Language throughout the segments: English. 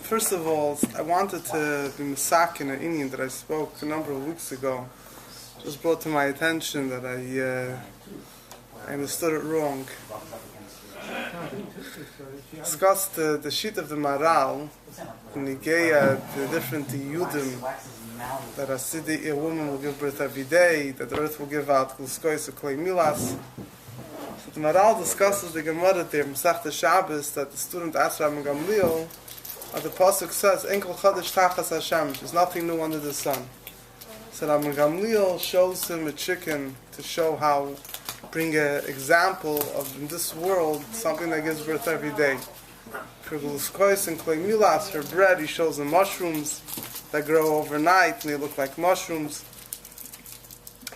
First of all, I wanted to be Masak in an Indian that I spoke a number of weeks ago. Just brought to my attention that I understood it wrong. Discussed the sheet of the Maral, and he gave the different Yudim that a woman will give birth every day, that the earth will give out Gluskois or Klei Milas. So the Maral discusses the Gemara there, Masechta Shabbos, that the student asked Rabbi Gamliel, as the Pasuk says, Enkel Chodesh Tachas Hashem, there's nothing new under the sun. So Rabbi Gamliel shows him a chicken to show how, bring an example of in this world, something that gives birth every day. For Gluskois and Klei Milas, for bread, he shows him mushrooms that grow overnight and they look like mushrooms.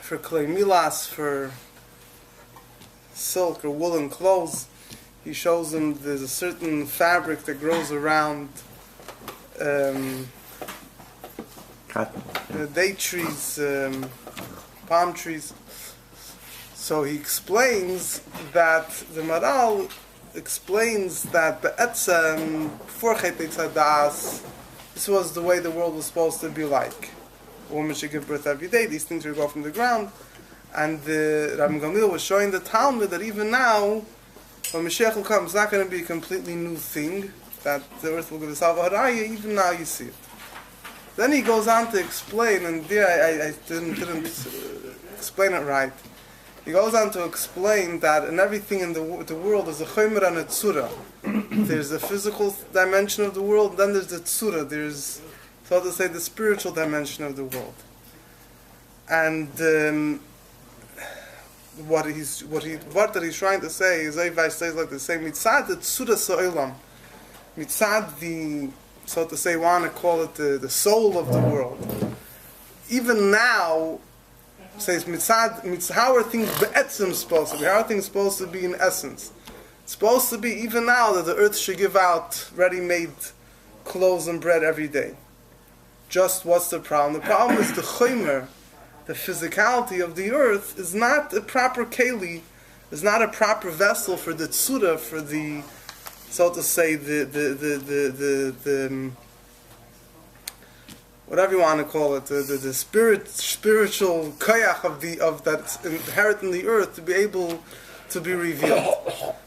For Klei Milas, for silk or woolen clothes, he shows them there's a certain fabric that grows around date trees, palm trees. So he explains that the Maral explains that be'etzem before Chet Eitzadas, this was the way the world was supposed to be like. A woman should give birth every day. These things would go from the ground. And Rabbi Gamliel was showing the Talmud that even now, when Moshiach will come, it's not going to be a completely new thing, that the earth will give us Haraya. Even now you see it. Then he goes on to explain, and there I didn't explain it right. He goes on to explain that in everything in the world there's a chomer and a tzura. There's the physical dimension of the world, then there's the tzura. There's, so to say, the spiritual dimension of the world. And what he's trying to say is, Eivaj says like the same, mitzad the tzura so'ilam, mitzad the, so to say, want to call it the soul of the world. Even now, says mitzad, how are things be'etzim supposed to be? How are things supposed to be in essence? It's supposed to be even now that the earth should give out ready-made clothes and bread every day. Just what's the problem? The problem is the chomer, the physicality of the earth, is not a proper keli, is not a proper vessel for the tzura, for the, so to say, the whatever you want to call it, the spiritual koyach of that's inherent in the earth to be able to be revealed.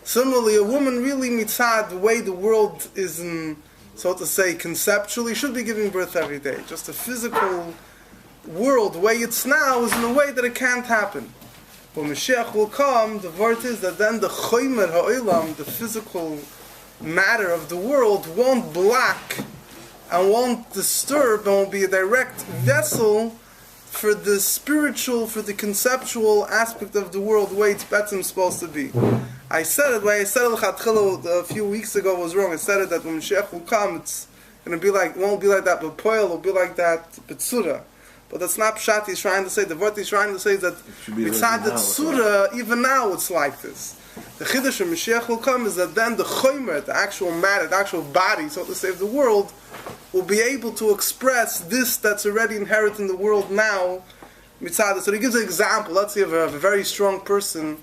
Similarly, a woman really mitzad, the way the world is in, so to say, conceptually, should be giving birth every day. Just the physical world, the way it's now, is in a way that it can't happen. When Moshiach will come, the word is that then the chomer ha'olam, the physical matter of the world, won't block and won't disturb and will be a direct vessel for the spiritual, for the conceptual aspect of the world, the way it's better supposed to be. I said it, the way I said it a few weeks ago was wrong. I said it that when Mashiach will come, it's going to be like, it won't be like that, but Poel will be like that, B'tzura. But that's not Pshat he's trying to say. The word he's trying to say is that Mitzad the Tzura, even now it's like this. The Chiddush of Mashiach will come is that then the Chomer, the actual matter, the actual body, so to say, of the world, will be able to express this that's already inherent in the world now, mitzvah. So he gives an example. Let's say you have a very strong person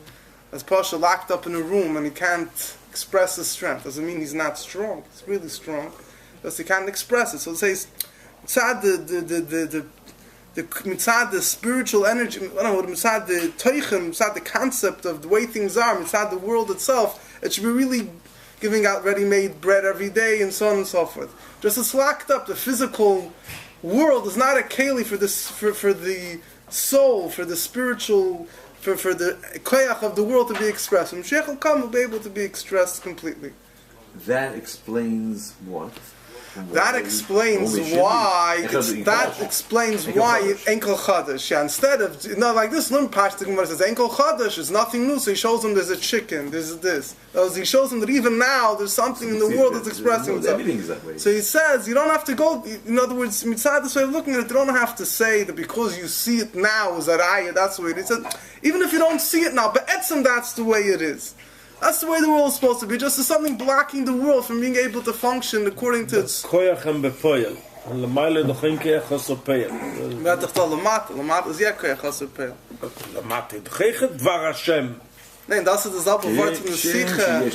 that's Pasha locked up in a room and he can't express his strength. Doesn't mean he's not strong. He's really strong. Because he can't express it. So it says, mitzvah the spiritual energy, mitzvah the toichem, mitzvah the concept of the way things are, mitzvah the world itself, it should be really giving out ready-made bread every day and so on and so forth. Just as locked up, the physical world is not a keli for this, for the soul, for the spiritual, for the koyach of the world to be expressed. When Mashiach will come, will be able to be expressed completely. That explains what? That explains why. That explains why Enkel Chodesh. Yeah, instead of like this, Lim Pashtik Gemara says Enkel Chodesh is nothing new. So he shows them there's a chicken, there's this. He shows them that even now there's something in the world that's expressing itself. Everything is that way. So he says you don't have to go. In other words, mitzvah this way of looking at it, you don't have to say that because you see it now is that that's the way it is. He said even if you don't see it now, but etzem that's the way it is. That's the way the world is supposed to be. Just as something blocking the world from being able to function according to its. Nein, das ist dasselbe Wort von der Siche.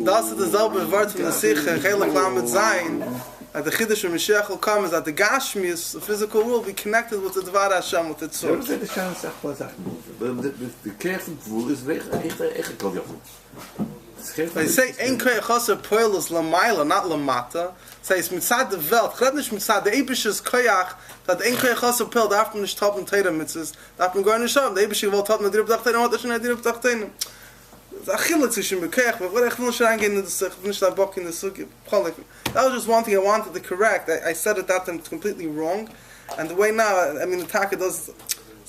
Das ist dasselbe Wort von der Siche. Chelik Lamed Zayin. That the Chiddush of Moshiach will come is that the Gashmius, the physical world, be connected with the Dvar Hashem, with its source. The careful Gvul is echt They say, Ein Koyach Chaser Poel is Lamaila, not Lamata. Say, it's mitzad the Welt. Chred nicht mitzad, the Eibish's Koyach, that Ein Koyach Chaser Poel, darf man nicht tappen Teira mitzvahs, darf man gar nicht schauen. The Eibish will tappen Dirib Dachtein, what is schon Dirib Dachtein? It's Achilles zwischen Bekeach, but what I will not get into the finish that book in the Sugi. That was just one thing I wanted to correct. I said it that time completely wrong. And the way now, I mean, the Taka does,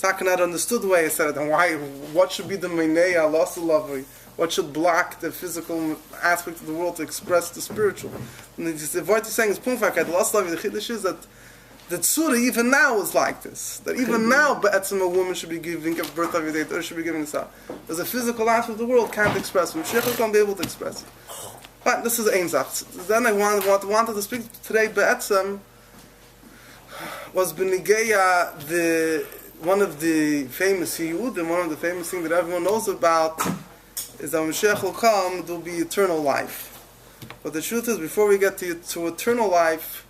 Taka not understood the way I said it, and why, what should be the Meineya, lost the lovely, what should block the physical aspect of the world to express the spiritual. And the what he's saying is, Punfak, the lost lovely, the Chiddush is that the Tzura even now is like this. That even now, Be'etzim, a woman should be giving a birth of your date, or should be giving this out. There's a physical aspect of the world can't express it. Moshiach can't be able to express it. But this is Ein Zach. Then I wanted to speak today, Be'etzim, was Benigeya, one of the famous Yehud, and one of the famous things that everyone knows about, is that when Moshiach will come, there will be eternal life. But the truth is, before we get to eternal life,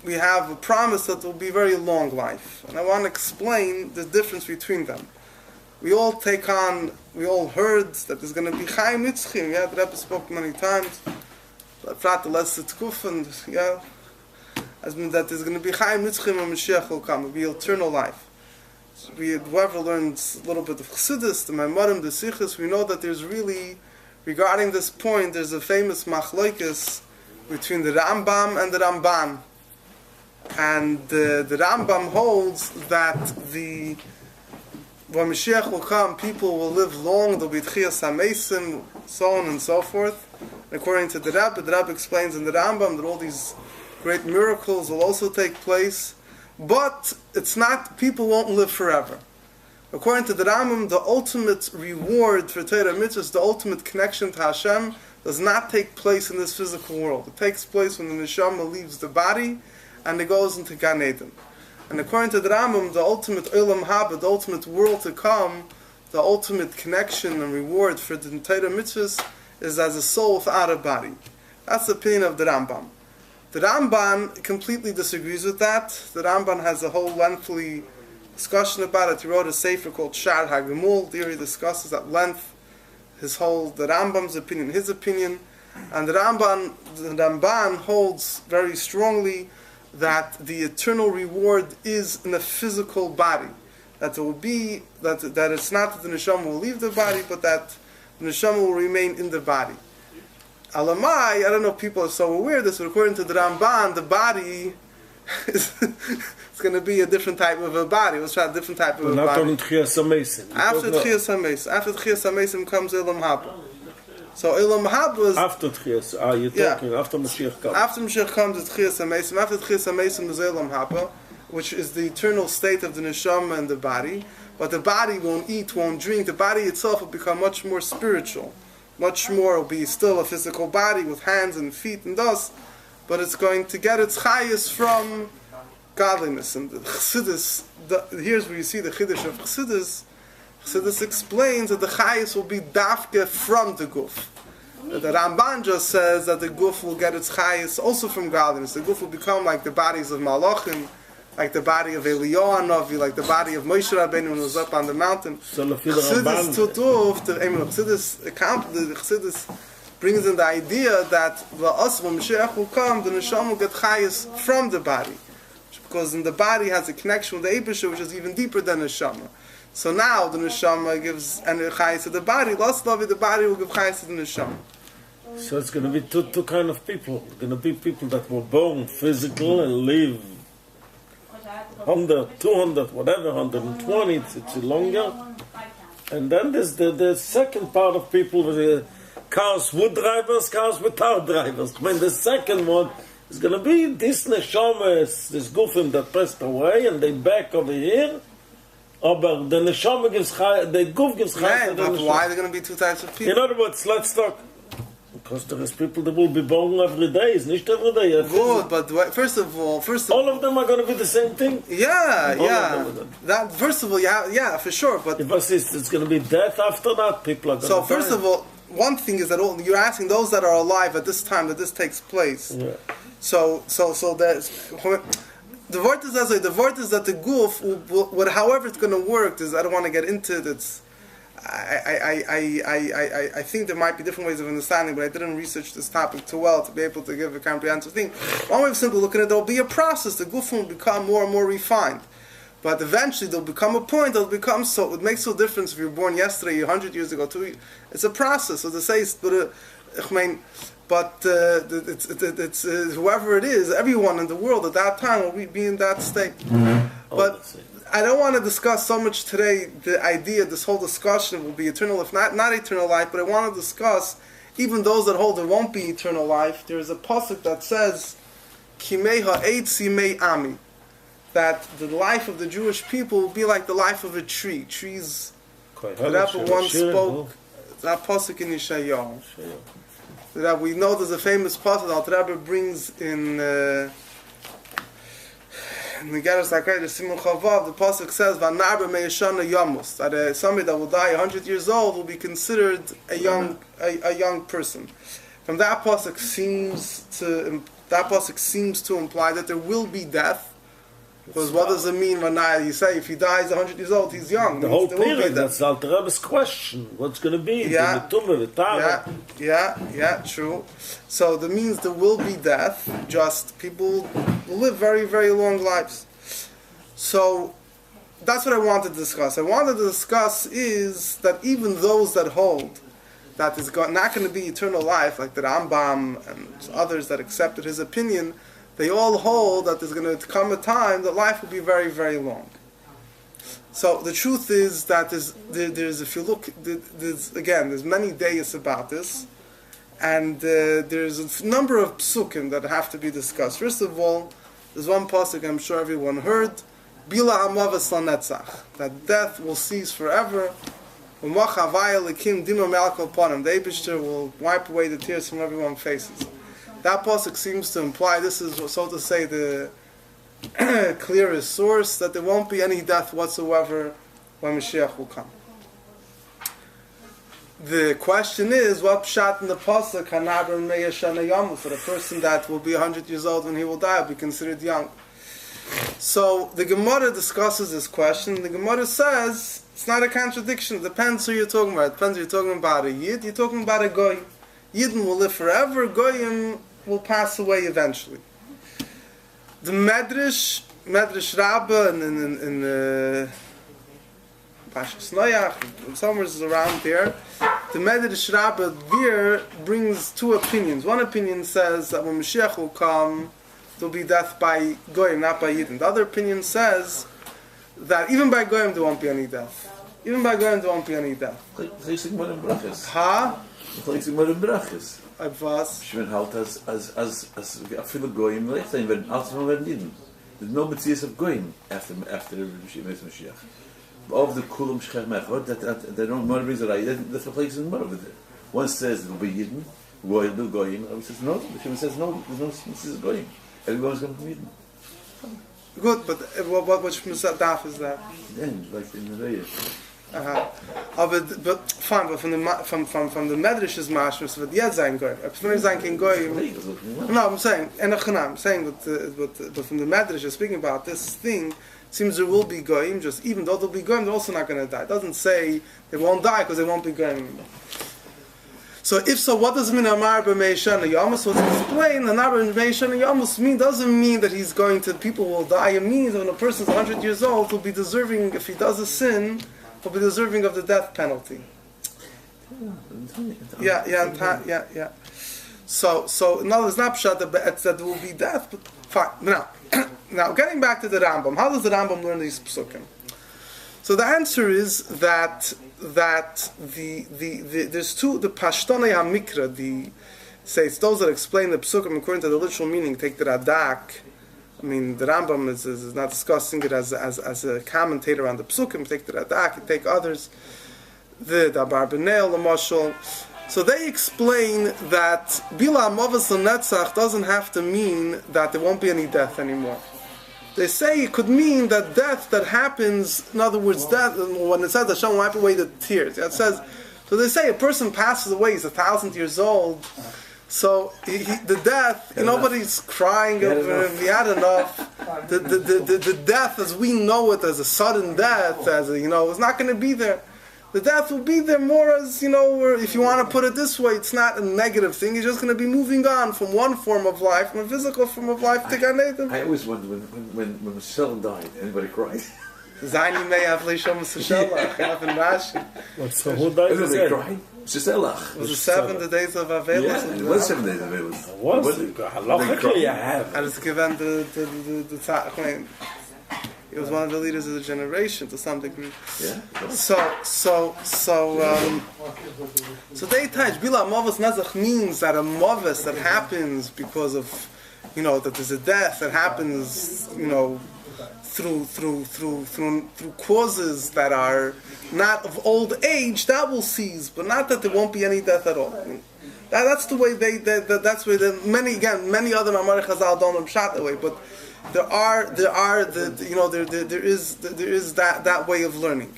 we have a promise that there will be very long life. And I want to explain the difference between them. We all heard that there's going to be Chaim Nitzchim. Yeah, the Rebbe spoke many times. That there's going to be Chaim Nitzchim and Mashiach will come. It will be eternal life. So whoever learns a little bit of Chassidus, the Maimarim, the Sichos, we know that there's really, regarding this point, there's a famous machlokes between the Rambam and the Ramban. And the Rambam holds that when Mashiach will come, people will live long, there'll be Tchias HaMeisim, so on and so forth. And according to the Rebbe explains in the Rambam that all these great miracles will also take place. But it's not, people won't live forever. According to the Rambam, the ultimate reward for Torah mitzvahs, the ultimate connection to Hashem, does not take place in this physical world. It takes place when the neshama leaves the body and it goes into Gan Eden. And according to the Rambam, the ultimate Olam Haba, the ultimate world to come, the ultimate connection and reward for the Torah mitzvahs is as a soul without a body. That's the opinion of the Rambam. The Ramban completely disagrees with that. The Ramban has a whole lengthy discussion about it. He wrote a sefer called Shar HaGemul. There he discusses at length the Rambam's opinion, his opinion. And the Ramban holds very strongly that the eternal reward is in a physical body. That it will be, that it's not that the neshama will leave the body, but that the neshama will remain in the body. Alamai, I don't know if people are so aware of this, but according to the Ramban, the body is going to be a different type of a body. Let's try a different type of a body. After Tchias HaMeisim comes Olam Haba. So Olam Haba is after Tchias. You're talking after Moshiach comes. After Moshiach comes, it's Tchias HaMeisim. After Tchias HaMeisim is Olam Haba, which is the eternal state of the neshama and the body. But the body won't eat, won't drink. The body itself will become much more spiritual. Much more, will be still a physical body with hands and feet and dust, but it's going to get its chayas from godliness. And the Chassidus, here's where you see the Chiddush of Chassidus. Chassidus explains that the chayas will be dafke from the guf. The Ramban just says that the guf will get its chayas also from godliness. The guf will become like the bodies of Malachim, like the body of Eliyahu Hanavi, like the body of Moshe Rabbeinu when he was up on the mountain. Chassidus brings in the idea that when Mashiach will come, the neshama will get chayas from the body, because in the body has a connection with the Eibusha, which is even deeper than neshama. So now the neshama gives chayas to the body. Lost love, the body will give chayas to the neshama. So it's going to be two kind of people. Going to be people that were born physical and live 100, 200, whatever, 120, it's longer. And then there's the second part of people with the cars with drivers, cars without drivers. I mean, the second one is going to be this neshama, this gufim that passed away, and they back over here. But the neshama gives chayah, the guf gives chayah to the neshama. Why are there going to be two types of people? In other words, let's talk. Because there is people that will be born every day. It's not every day. Good, but first of all, all of them are going to be the same thing. Yeah. That first of all, yeah, for sure. But it's going to be death after that. People are going to die. So first of all, one thing is that you're asking those that are alive at this time that this takes place. Yeah. So there's the word is that the goof will however it's going to work is I don't want to get into it. It's I think there might be different ways of understanding, but I didn't research this topic too well to be able to give a comprehensive thing. One way of simply looking at it, there'll be a process. The goof will become more and more refined. But eventually there'll become a point that'll become so, it makes no difference if you're born yesterday, 100 years ago, it's a process. So to say, it's whoever it is, everyone in the world at that time will be in that state. Mm-hmm. But I don't want to discuss so much today the idea, this whole discussion will be eternal, if not eternal life, but I want to discuss even those that hold there won't be eternal life. There's a pasuk that says, Kimei ha'ed simei ami, that the life of the Jewish people will be like the life of a tree. Trees, the Rebbe once spoke, that pasuk in Yeshayahu. That we know there's a famous pasuk that the Rebbe brings in the Geras HaKadosh, Simon Chavav. The pasuk says, "V'narba me'yeshana yamus," that somebody that will die 100 years old will be considered a young person. From that pasuk seems to imply that there will be death. Because what does it mean when you say if he dies 100 years old, he's young? The whole period, that's Alter Rebbe's question. What's going to be? Yeah, true. So that means there will be death, just people will live very, very long lives. So that's what I wanted to discuss. I wanted to discuss is that even those that hold that is not going to be eternal life, like the Rambam and others that accepted his opinion, they all hold that there's going to come a time that life will be very, very long. So the truth is that there's if you look, there's many days about this, and there's a number of psukim that have to be discussed. First of all, there's one pasuk I'm sure everyone heard, Bila ha'mavas lanetzach, that death will cease forever. The Eibishter will wipe away the tears from everyone's faces. That pasuk seems to imply, this is, so to say, the clearest source, that there won't be any death whatsoever when Moshiach will come. The question is, what pshat in the pasuk, Hanaber me'yeshana yamu, for the person that will be 100 years old when he will die, will be considered young. So the Gemara discusses this question. The Gemara says, it's not a contradiction, it depends who you're talking about. It depends if you're talking about a Yid, you're talking about a Goy. Yidden will live forever, Goyim will pass away eventually. The Medrash Rabbah in Pashas Noach, somewhere around there, the Medrash Rabbah there brings two opinions. One opinion says that when Mashiach will come, there will be death by Goyim, not by Yidden. The other opinion says that even by Goyim there won't be any death. Even by Goyim there won't be any death. Ich meine halt, als viele Goyim lebt sein, werden alles von werden Jiden. There's no Metzias of Goyim after Mashiach. Of the Kulam Shechach Mechot, they don't know the right. That's the place in the middle of it. One says it'll be Yidden, Goyim, the Goyim. Other says no. The Shema says no. There's no Metzias of Goyim. Everyone's going to be Yidden. Good, but which Daf is that? Then, like in the Reyes. But fine, but from the Medrash's mashmas, what yet sein goy. When sein can goy. No, I'm saying, but from the Medrash speaking about this thing, it seems there will be goyim. Just even though they'll be goyim, they're also not going to die. It doesn't say they won't die because they won't be goyim anymore. So if so, what does it mean? Amar b'meishana yamus. Let's explain. Amar b'meishana yamus doesn't mean that he's going to people will die. It means that when a person's 100 years old, he'll be deserving if he does a sin. Will be deserving of the death penalty. Yeah. So in other words, not pshat that there will be death, but fine. Now getting back to the Rambam, how does the Rambam learn these psukim? So the answer is that there's two, the Pashtonei HaMikra, it's those that explain the psukim according to the literal meaning. Take the Radak. I mean, the Rambam is not discussing it as a commentator on the psukim. Take the Radak, take others, the Dabar B'Neil, the Moshel. So they explain that Bila Amovas Netzach doesn't have to mean that there won't be any death anymore. They say it could mean that death that happens, in other words, death, when it says Hashem will wipe away the tears, it says, so they say a person passes away, he's 1,000 years old, so the death, nobody's crying over him, he had enough. The death as we know it, as a sudden death, as a, is not going to be there. The death will be there more as, or if you want to put it this way, it's not a negative thing. You're just going to be moving on from one form of life, from a physical form of life to Gan Eden. I always wonder when Moshiach died, anybody cried? Zayni may have Leishom Shalach, have in Rashi. So who died? Everybody cried. Moshiach. It was the 7 days of Avelis. Yeah, it was 7 days of Avelis. Was it? Halachically, I have. And it's given the he was one of the leaders of the generation to some degree. Yeah. So they touch Bila Movas Nezach means that a Movas that happens because of, that there's a death that happens, through causes that are not of old age, that will cease, but not that there won't be any death at all. That's the way that's where many other Mamar Chazal don't shot that way, but there is that way of learning.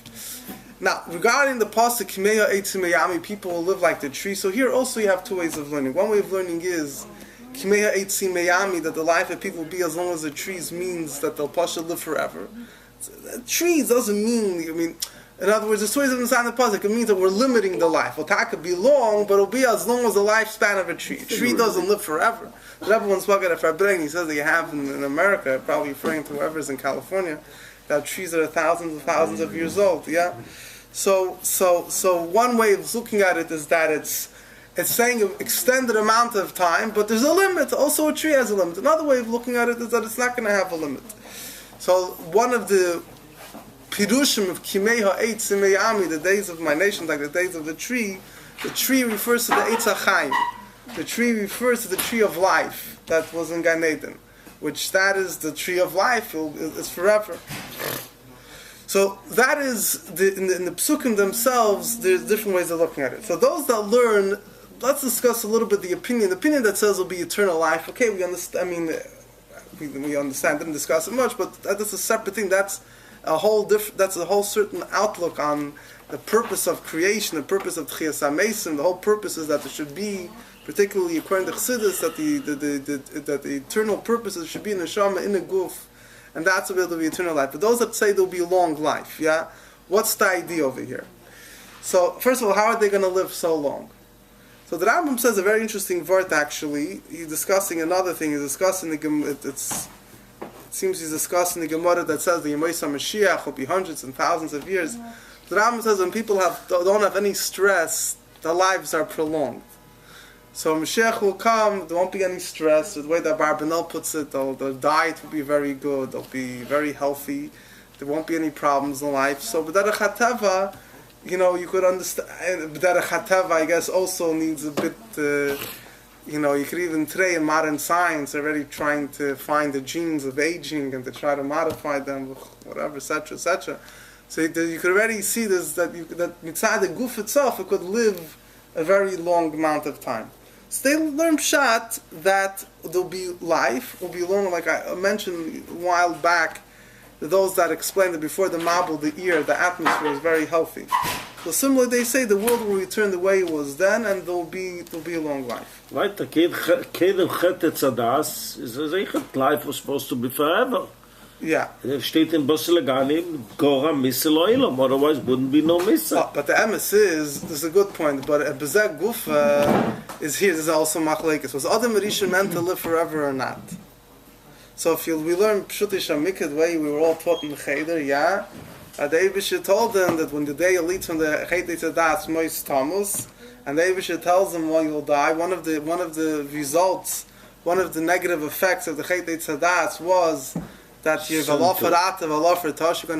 Now, regarding the pasuk Kimeya Eitzim people will live like the tree. So here also you have two ways of learning. One way of learning is Kimeya Eitzim that the life of people will be as long as the trees means that they'll pasha live forever. Trees doesn't mean, in other words, the stories of inside the pasuk, it means that we're limiting the life. It'll could be long, but it'll be as long as the lifespan of a tree. A tree doesn't live forever. Everyone's spoken at Farbring, he says that you have in America, probably referring to whoever's in California, that trees that are thousands and thousands of years old. Yeah. So one way of looking at it is that it's saying an extended amount of time, but there's a limit. Also, a tree has a limit. Another way of looking at it is that it's not going to have a limit. So one of the Pirushim of Kimei Ha'etz Simeyami, the days of my nation, like the days of the tree refers to the Eitz HaChaim. The tree refers to the tree of life that was in Gan Eden, which that is the tree of life, is forever. So that is, in the psukim themselves, there's different ways of looking at it. So those that learn, let's discuss a little bit the opinion. The opinion that says it will be eternal life, okay, we understand, we understand, didn't discuss it much, but that's a separate thing. That's a whole certain outlook on the purpose of creation, the purpose of Tchias HaMesim. The whole purpose is that there should be, particularly according to Chassidus, that the eternal purposes should be in the Neshama, in the Guf, and that's the way there'll be eternal life. But those that say there'll be a long life, yeah, what's the idea over here? So first of all, how are they going to live so long? So the Rambam says a very interesting word. Actually, he's discussing another thing. He's discussing it seems he's discussing the Gemara that says the Moshiach will be hundreds and thousands of years. The Rambam says when people don't have any stress, their lives are prolonged. So Moshiach will come, there won't be any stress. The way that Barbanel puts it, the diet will be very good, they'll be very healthy, there won't be any problems in life. So B'derech HaTeva, you could understand, B'derech HaTeva I guess also needs a bit, you could even today in modern science already trying to find the genes of aging and to try to modify them, whatever, etc., etc. So you could already see this, that mitzad the guf itself, it could live a very long amount of time. So they learn pshat that there'll be life, will be long, like I mentioned a while back, those that explained that before the mabul, the ear, the atmosphere is very healthy. So similarly, they say the world will return the way it was then, and there'll be a long life. Right, the Kedem Chetetz Adas is a life was supposed to be forever. Yeah. It steht in Boselegani, Gora Missel Oilom, otherwise wouldn't be no Missel. But the emes is, this is a good point, but Bezek Guf is here, there's also Machlekes. Was Adam Rishon meant to live forever or not? So if we learn Pshuti Shamikid, the way we were all taught in the Cheder, yeah, the Eibusha told them that when the day you lead from the Chetei Tzadas Mois Tamus, and the Eibusha tells them when you'll die, one of the results, one of the negative effects of the Chetei Tzadas was that you're going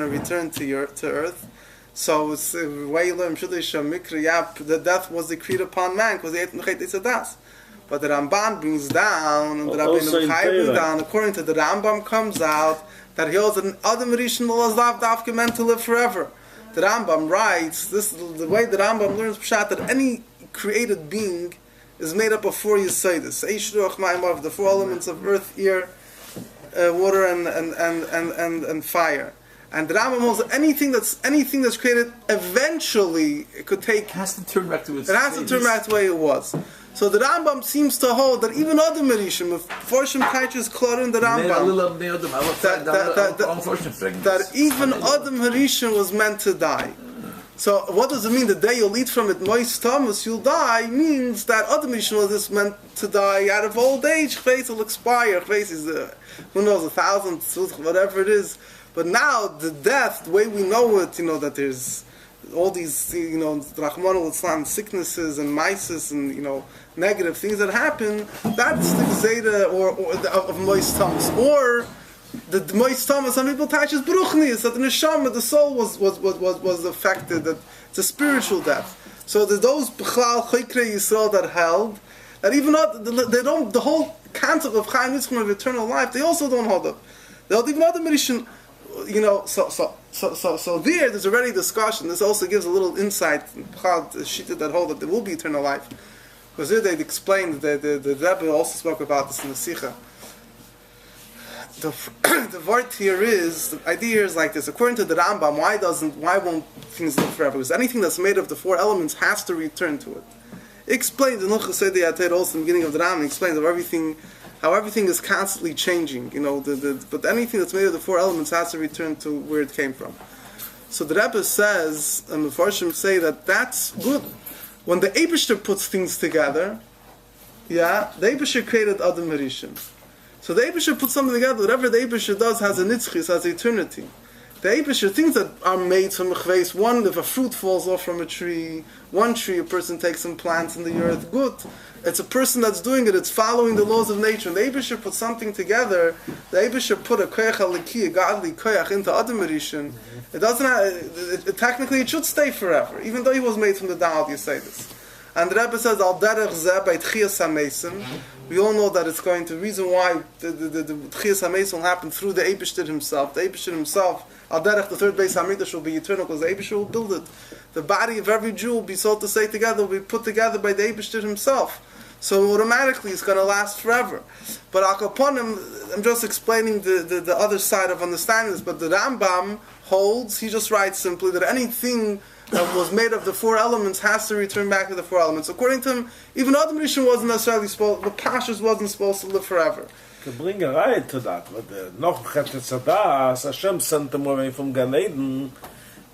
to return to earth. So it's the way you learn the death was decreed upon man because they ate the Chetei Tzadas. But the Ramban brings down, and the Rabbeinu Chai brings down, according to the Rambam comes out, that he holds that an Adam Rishon Lazav Dafka meant to live forever. The Rambam writes, this is the way the Rambam learns Pshat, that any created being is made up of 4 Yesodis. Eish, Ruach, Mayim, the 4 elements of earth, air, water, and fire. And the Rambam holds that anything that's created eventually it could take. It has to turn back to its. It has to turn back to the way it was. So the Rambam seems to hold that even other Merishim, if Forshim Kaiches Klorin the Rambam, that even other Merishim was meant to die. So what does it mean? The day you'll eat from it, Mois Thomas, you'll die, means that other Merishim was just meant to die out of old age. Face will expire. Face is who knows, 1,000, whatever it is. But now the death, the way we know it, that there's all these, Rahman al-Islam, sicknesses and mices and, negative things that happen, that's the Zeta of Mois Thomas. Or the Mois Thomas, some people touch as Bruchnius, that the Neshama, the soul was affected, that it's a spiritual death. So there's those B'chlal Chokre Yisrael that held, that even though they don't, the whole concept of Chaim Yitzchak of eternal life, they also don't hold up. They hold even other Medicine. So there's already discussion. This also gives a little insight Shita that hold that there will be eternal life. Because there they explained that the Rebbe also spoke about this in the Sikha. The word here is, the idea here is like this. According to the Rambam, why won't things live forever? Because anything that's made of the 4 elements has to return to it. It explains in Hilchos Seder Yated also in the beginning of the Rambam, explains how everything is constantly changing, but anything that's made of the 4 elements has to return to where it came from. So the Rebbe says, and the Farshim say that that's good. When the Eibishter puts things together, the Eibishter created Adam Harishim. So the Eibishter puts something together, whatever the Eibishter does has a nitzchis, has eternity. The Eibishter, things that are made from a chveis, one, if a fruit falls off from a tree, one tree, a person takes some plants in the earth, good. It's a person that's doing it, it's following the laws of nature. And the Eibishter put something together, the Eibishter put a koyach haliki, a godly koyach into Adam Harishim. It doesn't have, technically it should stay forever, even though he was made from the Dal Yesodis. And the Rebbe says, Al derech zeh by Tchias HaMesim. We all know that it's going to, the reason why the Tchias HaMesim will happen through the Eibishter himself. The Eibishter himself, Al derech, the third base HaMikdash will be eternal, because the Eibishter will build it. The body of every Jew will be, so to say, together, will be put together by the Eibishter himself. So automatically it's going to last forever. But I'm just explaining the other side of understanding this. But the Rambam holds, he just writes simply that anything that was made of the 4 elements has to return back to the 4 elements. According to him, even Adam Rishon wasn't necessarily supposed, the Pashas wasn't supposed to live forever. To bring a right to that, but noch Chetzadas, Hashem sent him away from Gan Eden,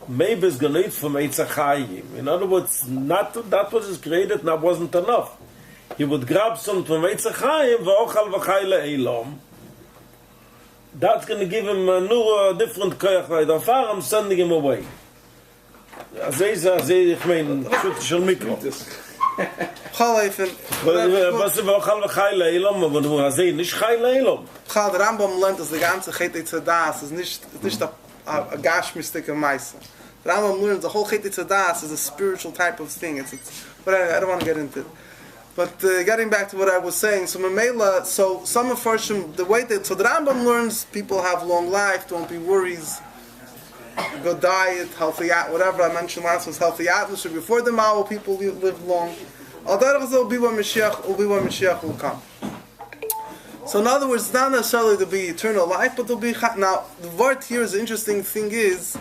maybe it's Gan Eden from Eitz HaChaim. In other words, not that was created, that wasn't enough. He would grab some from Eitz HaChaim, v'ochal v'chai le'elam. That's going to give him a different koyach le'edafar, I'm sending him away. Ich meine, Schütte של מיקרו. Was ist auch Chai Leilam, aber du hast nicht Chai Leilam. Der Rambam lernt, dass die ganze Chet Tzadas ist nicht a Gashmistik Meise. The Rambam learns the whole Chet Tzadas is a spiritual type of thing. But I don't want to get into it. But getting back to what I was saying, so Mamela, so some of Farshim, the Rambam learns people have long life, don't be worries. Good diet, healthy, whatever I mentioned last was healthy atmosphere. Before the Ma'al, people live long. Al derech will be when Mashiach will come. So in other words, it's not necessarily to be eternal life, but there'll be. Now, the word here is the interesting thing is,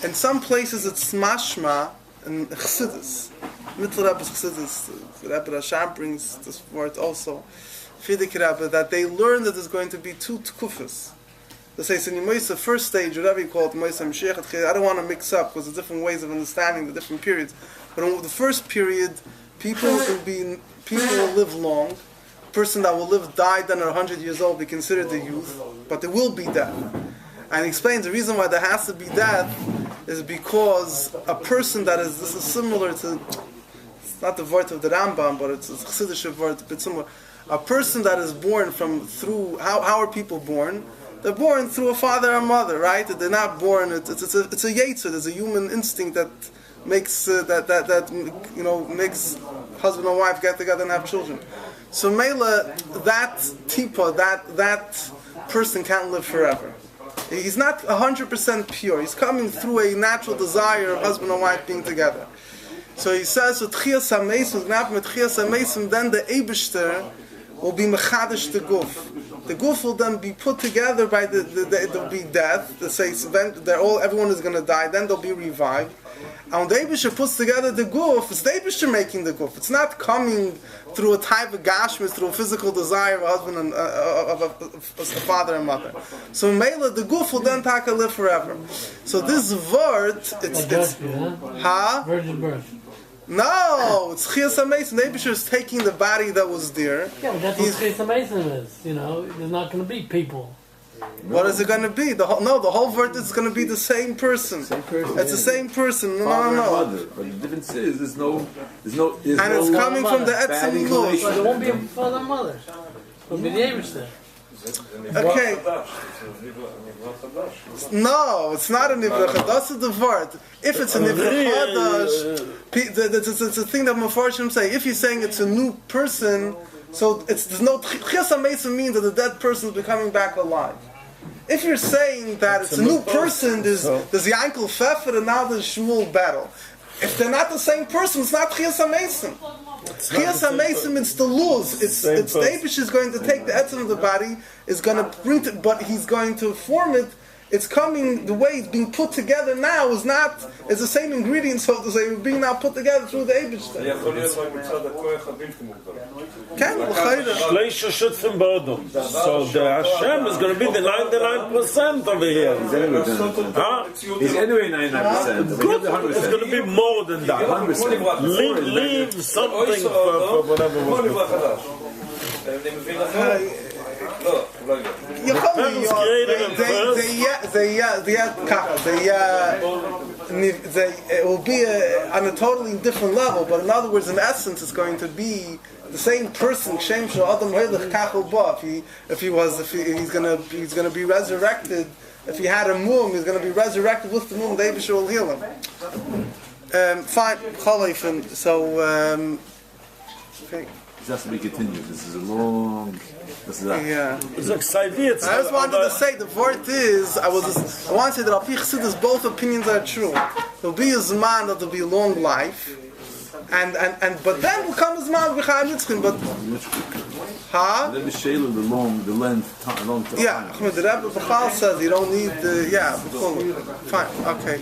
in some places it's mashma and chassidus. Mitzvah Rebbe's chassidus. Rebbe Rasham brings this word also. Fidik Rebbe, that they learn that there's going to be 2 tkufas. They say, in the first stage, whatever you call it, Moshiach, I don't want to mix up because there's different ways of understanding the different periods. But in the first period, people will live long. A person that will die then at 100 years old will be considered a youth, but there will be death. And he explains the reason why there has to be death is because a person this is similar to, it's not the word of the Rambam, but it's a Chassidish word, a bit similar. A person that is born how are people born? They're born through a father and mother, right? They're not born. It's a yetzer. There's a human instinct that makes makes husband and wife get together and have children. So Mela, that tipa, that person can't live forever. He's not 100% pure. He's coming through a natural desire of husband and wife being together. So he says with Tchias HaMeisim, with Tchias HaMeisim, then the Eibishter will be Mechadish the Guf. The Guf will then be put together by there'll be death. Everyone is going to die. Then they'll be revived. And when the Eibishter puts together the Guf, it's the Eibishter making the Guf. It's not coming through a type of gashmis, through a physical desire of a husband and of a father and mother. So Mela, the Guf will then take a live forever. So this word, it's Virgin birth. No, it's Chias HaMeisim. The Eibishter is taking the body that was there. Yeah, but that's what Chias HaMeisim is. There's not going to be people. What is it going to be? The whole word is going to be the same person. It's the same person. No. Mother. But the difference is there's no. And it's coming from the Etzem Lush. But there won't be a father and mother. It'll be the Eibishter. Okay. No, it's not a Nivra Chadash. That's the word. If it's a Nivra Chadash, it's a thing that Mefarshim say. If you're saying it's a new person, so there's no Tchias HaMeisim means that the dead person is becoming back alive. If you're saying that it's a new person, there's Yankel Pfeffer and now there's Shmuel Battle. If they're not the same person, it's not Tchias HaMeisim. Tchias HaMeisim, it's the luz. It's the Eibush is going to take the etzem of the body, is going to bring it, but he's going to form it. It's coming, the way it's being put together now is the same ingredients, so to say, being now put together through the Eibush. So the Hashem is going to be the 99% over here. He's anyway 99%. Good. It's going to be more than that. 100%. Leave something for whatever was before. It will be on a totally different level, but in other words, in essence, it's going to be the same person. If he's going to be resurrected. If he had a mum, he's going to be resurrected with the mum. The Eibusher will heal him. Fine, so okay. It has to be continued. This is a long. Yeah. It's like Saivir. I just wanted to say the word is I want to say that Al Pi Chassidus both opinions are true. There'll be a Zman that will be long life, and but then will come a Zman B'Chayim Nitzchim. But the length, long time. Yeah, the Rebbe B'Chal says you don't need the fine, okay.